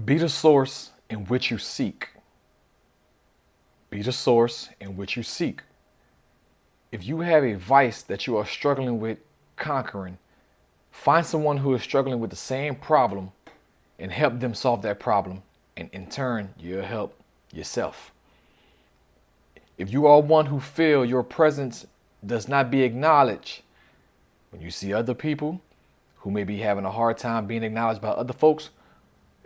Be the source in which you seek. Be the source in which you seek. If you have a vice that you are struggling with conquering, find someone who is struggling with the same problem and help them solve that problem. And in turn, you'll help yourself. If you are one who feel your presence does not be acknowledged, when you see other people who may be having a hard time being acknowledged by other folks,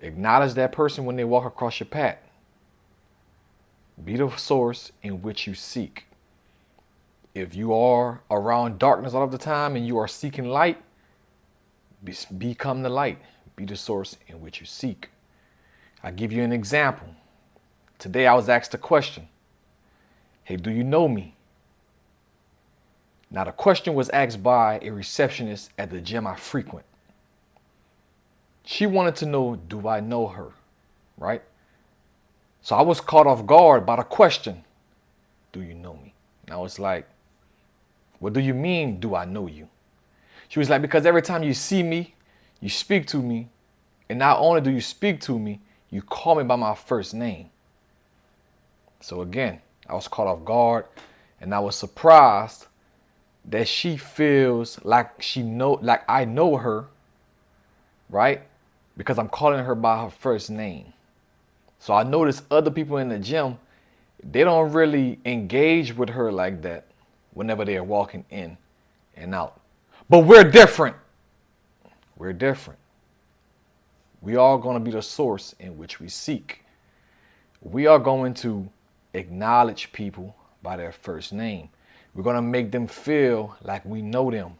acknowledge that person when they walk across your path. Be the source in which you seek. If you are around darkness all of the time and you are seeking light, become the light. Be the source in which you seek. I'll give you an example. Today I was asked a question. Hey, do you know me? Now the question was asked by a receptionist at the gym I frequent. She wanted to know, do I know her? Right? So I was caught off guard by the question, do you know me? And I was like, what do you mean, do I know you? She was like, because every time you see me, you speak to me, and not only do you speak to me, you call me by my first name. So again, I was caught off guard, and I was surprised that she feels like I know her, right? Because I'm calling her by her first name. So I noticed other people in the gym, they don't really engage with her like that whenever they are walking in and out. But we're different. We're different. We are going to be the source in which we seek. We are going to acknowledge people by their first name. We're going to make them feel like we know them.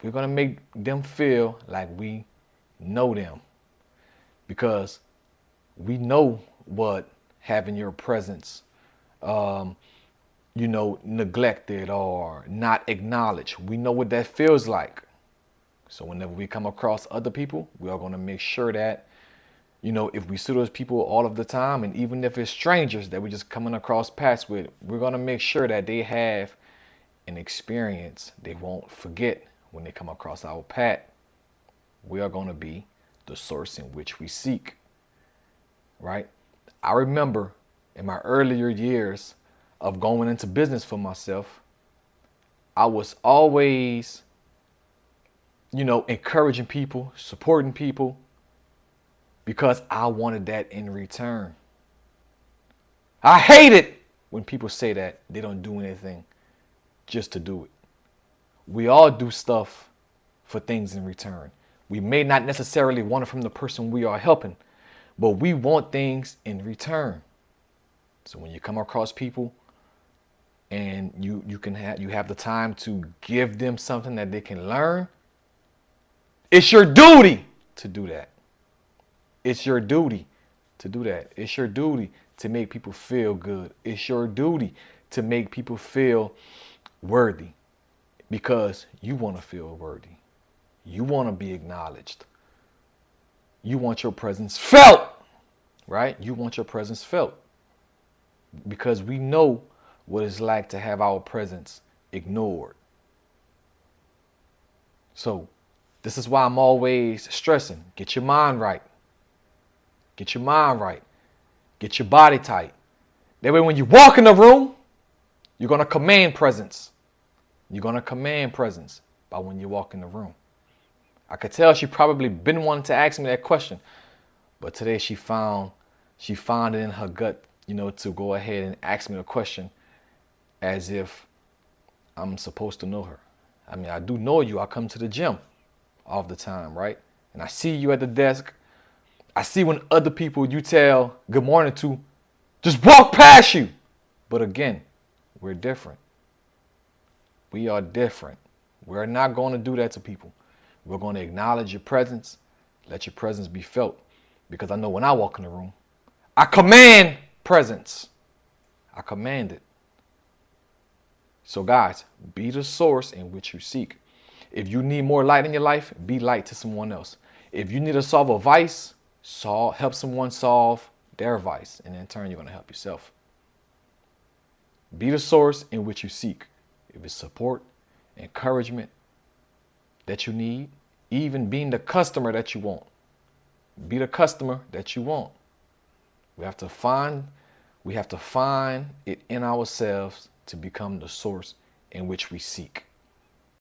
We're going to make them feel like we know them. Because we know what having your presence, neglected or not acknowledged. We know what that feels like. So whenever we come across other people, we are going to make sure that, if we see those people all of the time, and even if it's strangers that we're just coming across paths with, we're going to make sure that they have an experience they won't forget when they come across our path. We are going to be the source in which we seek, right? I remember in my earlier years of going into business for myself, I was always encouraging people, supporting people, because I wanted that in return. I hate it when people say that they don't do anything just to do it. We all do stuff for things in return. We may not necessarily want it from the person we are helping, but we want things in return. So when you come across people and you have the time to give them something that they can learn, it's your duty to do that. It's your duty to do that. It's your duty to make people feel good. It's your duty to make people feel worthy, because you want to feel worthy. You want to be acknowledged. You want your presence felt, right? You want your presence felt, because we know what it's like to have our presence ignored. So this is why I'm always stressing, get your mind right. Get your mind right. Get your body tight. That way when you walk in the room, you're going to command presence. You're going to command presence by when you walk in the room. I could tell she probably been wanting to ask me that question, but today she found it in her gut, to go ahead and ask me the question as if I'm supposed to know her. I mean, I do know you. I come to the gym all the time, right? And I see you at the desk. I see when other people you tell good morning to just walk past you. But again, we're different. We are different. We're not going to do that to people. We're going to acknowledge your presence, let your presence be felt. Because I know when I walk in the room, I command presence. I command it. So guys, be the source in which you seek. If you need more light in your life, be light to someone else. If you need to solve a vice, help someone solve their vice, and in turn, you're going to help yourself. Be the source in which you seek. If it's support, encouragement that you need, even being the customer that you want, be the customer that you want. We have to find it in ourselves to become the source in which we seek.